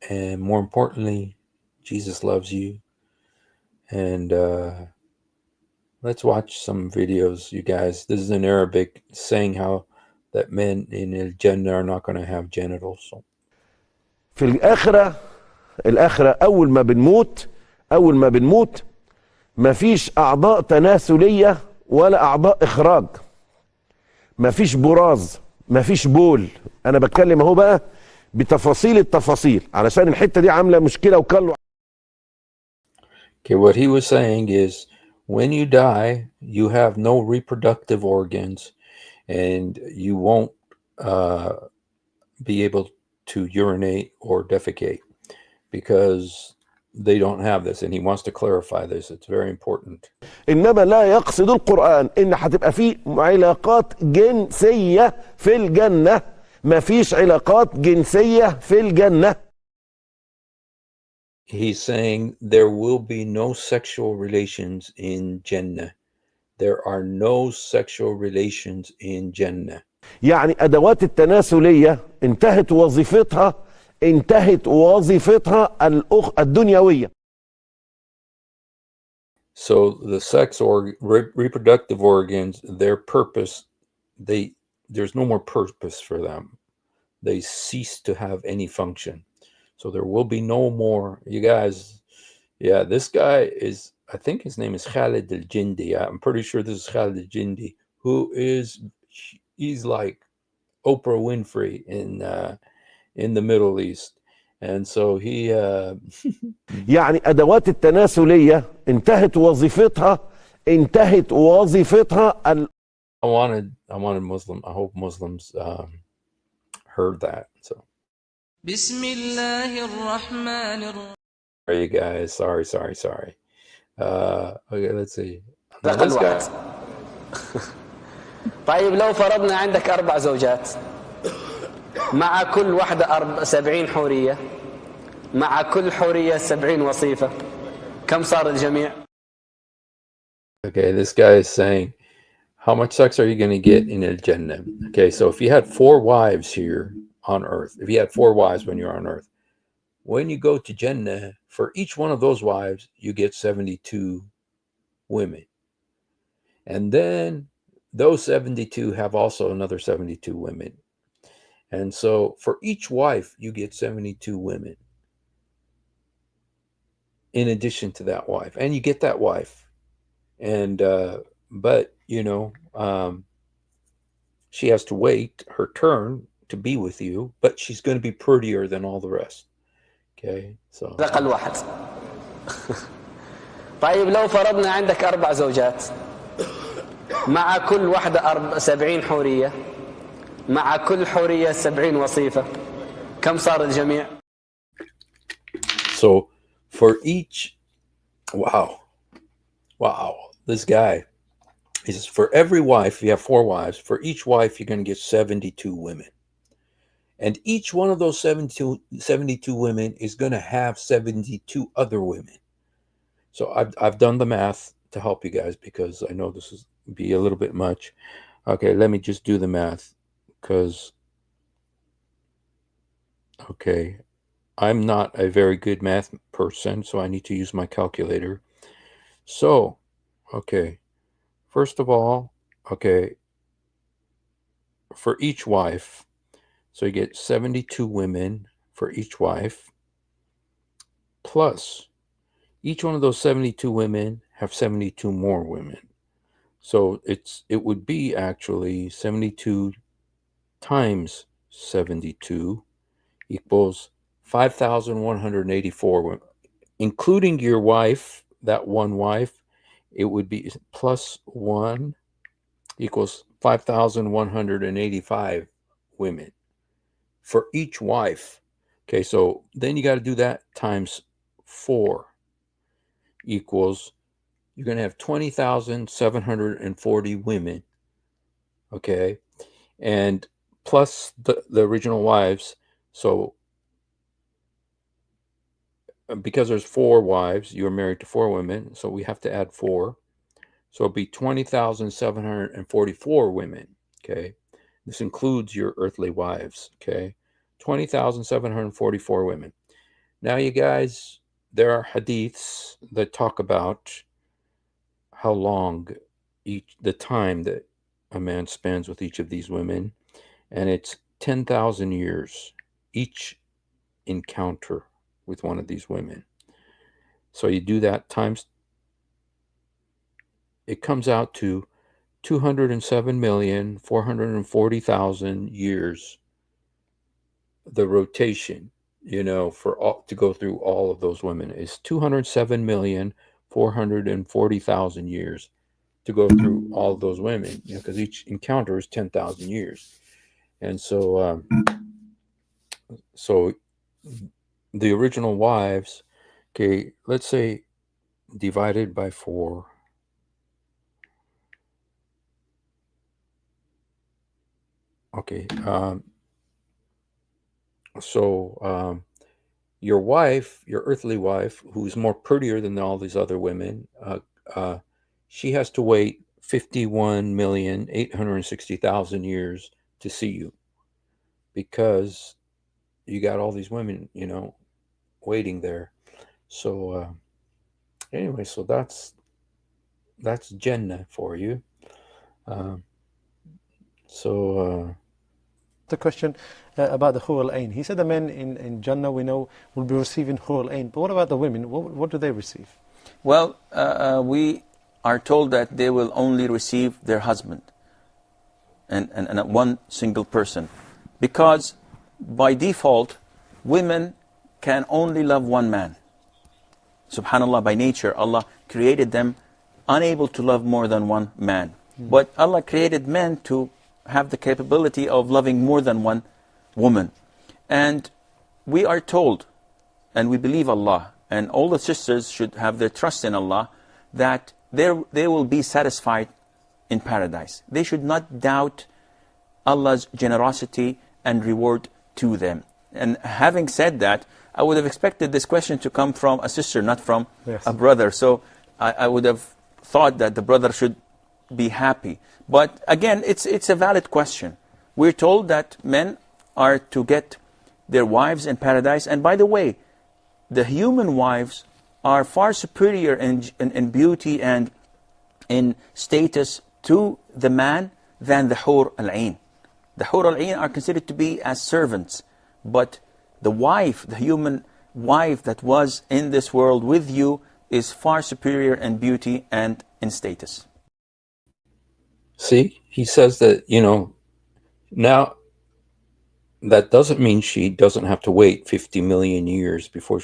and more importantly, Jesus loves you. And let's watch some videos, you guys. This is in Arabic, saying how that men in al-Jannah are not going to have genitals. So. في الآخرة أول ما بنموت مفيش أعضاء تناسلية ولا أعضاء إخراج، مفيش براز، مفيش بول. أنا بتكلم أهو بقى بتفاصيل التفاصيل علشان الحتة دي عاملة مشكلة وكله. Okay, what he was saying is when you die, you have no reproductive organs and you won't be able to urinate or defecate because they don't have this, and he wants to clarify this. It's very important. إنما لا يقصد القرآن إن هتبقى في علاقات جنسية في الجنة. مفيش علاقات جنسية في الجنة. He's saying there will be no sexual relations in Jannah. There are no sexual relations in Jannah. يعني أدوات التناسلية انتهت وظيفتها الدنيوية. So the sex or reproductive organs, their purpose, there's no more purpose for them. They cease to have any function. So there will be no more. You guys, yeah, this guy is, I think his name is Khalid al-Jindi. I'm pretty sure this is Khalid al-Jindi, he's like Oprah Winfrey in the Middle East. And so he يعني أدوات التناسلية انتهت وظيفتها I wanted Muslim. I hope Muslims heard that. So sorry you guys. Sorry. Okay, let's see. Now, this guy. طيب لو فرضنا عندك 4 زوجات مع كل واحدة 70 حورية مع كل حورية 70 وصيفة كم صار الجميع؟ Okay, this guy is saying, how much sex are you going to get in Al-Jannah? Okay, so if you had 4 wives here on earth, if you had 4 wives when you're on earth, when you go to Jannah, for each one of those wives, you get 72 women. And then those 72 have also another 72 women. And so for each wife, you get 72 women in addition to that wife. And you get that wife. And, but, she has to wait her turn to be with you, but she's going to be prettier than all the rest. Okay, so. أقل واحد. طيب لو فرضنا عندك 4 زوجات مع كل واحدة 70 حورية مع كل حورية 70 وصيفة كم صار الجميع؟ So for each, wow, this guy, he says for every wife, if you have 4 wives, for each wife you're going to get 72 women. And each one of those 72 women is going to have 72 other women. So I've done the math to help you guys because I know this is be a little bit much. Okay, let me just do the math because, okay, I'm not a very good math person, so I need to use my calculator. So, okay, first of all, okay, for each wife, so you get 72 women for each wife, plus each one of those 72 women have 72 more women. So it would be actually 72 times 72 equals 5,184 women, including your wife, that one wife. It would be plus 1 equals 5,185 women for each wife. Okay, so then you got to do that times 4 equals, you're going to have 20,740 women. Okay, and plus the original wives. So because there's 4 wives, you're married to 4 women, so we have to add 4. So it'll be 20,744 women. Okay, this includes your earthly wives. Okay, 20,744 women. Now, you guys, there are hadiths that talk about how long the time that a man spends with each of these women, and it's 10,000 years each encounter with one of these women. So you do that times, it comes out to 207,440,000 years. The rotation, to go through all of those women is 207,440,000 years to go through all of those women, because each encounter is 10,000 years. And so the original wives, Okay, let's say divided by 4. Okay, so your wife, your earthly wife, who's more prettier than all these other women, she has to wait 51,860,000 years to see you, because you got all these women, waiting there. So anyway, so that's Jannah for you. The question about the Hur al-Ain. He said the men in Jannah, we know, will be receiving Hur al-Ain. But what about the women? What do they receive? Well, we are told that they will only receive their husband and one single person. Because by default, women can only love one man. Subhanallah, by nature, Allah created them unable to love more than one man. But Allah created men to have the capability of loving more than one woman. And we are told, and we believe Allah, and all the sisters should have their trust in Allah, that they will be satisfied in paradise. They should not doubt Allah's generosity and reward to them. And having said that, I would have expected this question to come from a sister, not from a brother. So I would have thought that the brother should be happy. But again, it's a valid question. We're told that men are to get their wives in paradise. And by the way, the human wives are far superior in beauty and in status to the man than the Hur al-Ain. The Hur al-Ain are considered to be as servants. But the wife, the human wife that was in this world with you, is far superior in beauty and in status. See, he says that, now that doesn't mean she doesn't have to wait 50 million years before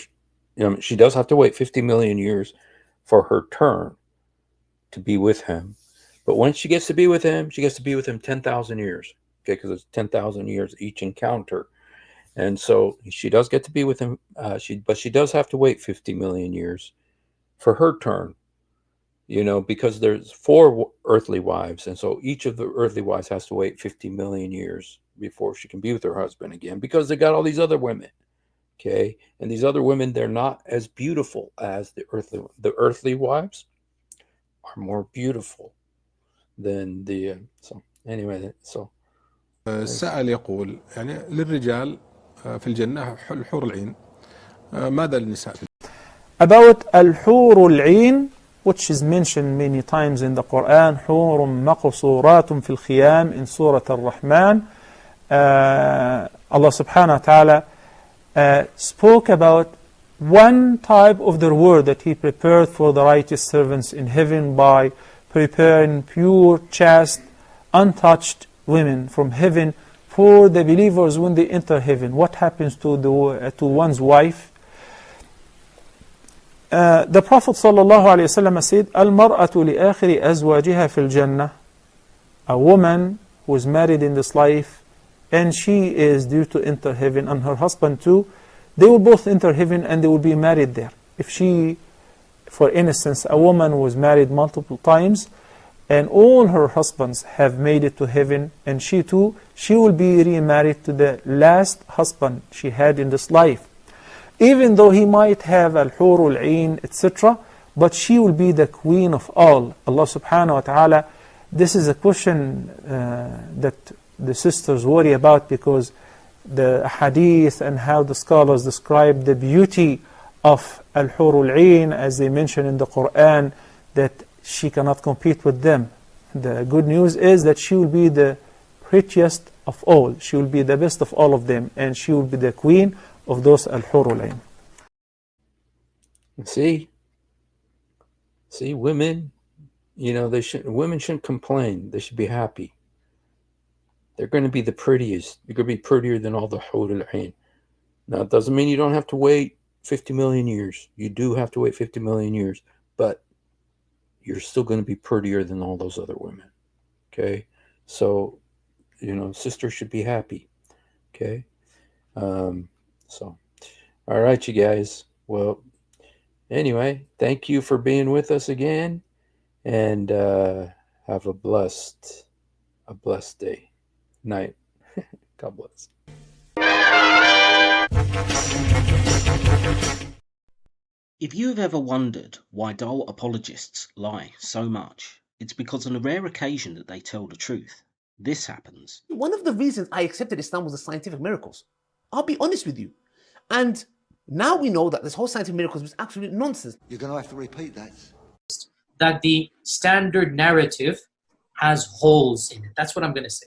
she does have to wait 50 million years for her turn to be with him. But when she gets to be with him, she gets to be with him 10,000 years. Okay, because it's 10,000 years each encounter. And so she does get to be with him, but she does have to wait 50 million years for her turn. Because there's 4 earthly wives, and so each of the earthly wives has to wait 50 million years before she can be with her husband again, because they got all these other women, okay? And these other women, they're not as beautiful as the earthly wives are more beautiful than the so anyway, so السائل يقول يعني للرجال في الجنة الحور العين ماذا للنساء؟ About al-Hur al-Ain, which is mentioned many times in the Quran, حور مقصورات في الخيام in Surah Al-Rahman. Allah subhanahu wa ta'ala spoke about one type of the reward that He prepared for the righteous servants in heaven by preparing pure, chaste, untouched women from heaven for the believers when they enter heaven. What happens to one's wife? The Prophet ﷺ said, "Al-mar'atu li-akhiri azwajiha fil jannah." A woman who is married in this life, and she is due to enter heaven, and her husband too, they will both enter heaven and they will be married there. If she, for instance, a woman was married multiple times, and all her husbands have made it to heaven, and she too, she will be remarried to the last husband she had in this life. Even though he might have al-Hur al-Ain, etc., but she will be the queen of all. Allah subhanahu wa ta'ala, this is a question that the sisters worry about, because the hadith and how the scholars describe the beauty of al-Hur al-Ain, as they mention in the Quran, that she cannot compete with them. The good news is that she will be the prettiest of all. She will be the best of all of them, and she will be the queen of those al-Hur al-Ain. See, women, women shouldn't complain. They should be happy. They're going to be the prettiest. They're going to be prettier than all the Hur al-Ain. Now, it doesn't mean you don't have to wait 50 million years. You do have to wait 50 million years, but you're still going to be prettier than all those other women. Okay? So, sisters should be happy. Okay? So, all right, you guys. Well, Anyway, thank you for being with us again, and have a blessed day, night. God bless. If you have ever wondered why dull apologists lie so much, it's because on a rare occasion that they tell the truth, this happens. One of the reasons I accepted Islam was the scientific miracles. I'll be honest with you. And now we know that this whole scientific miracles was absolute nonsense. You're going to have to repeat that. That the standard narrative has holes in it. That's what I'm going to say.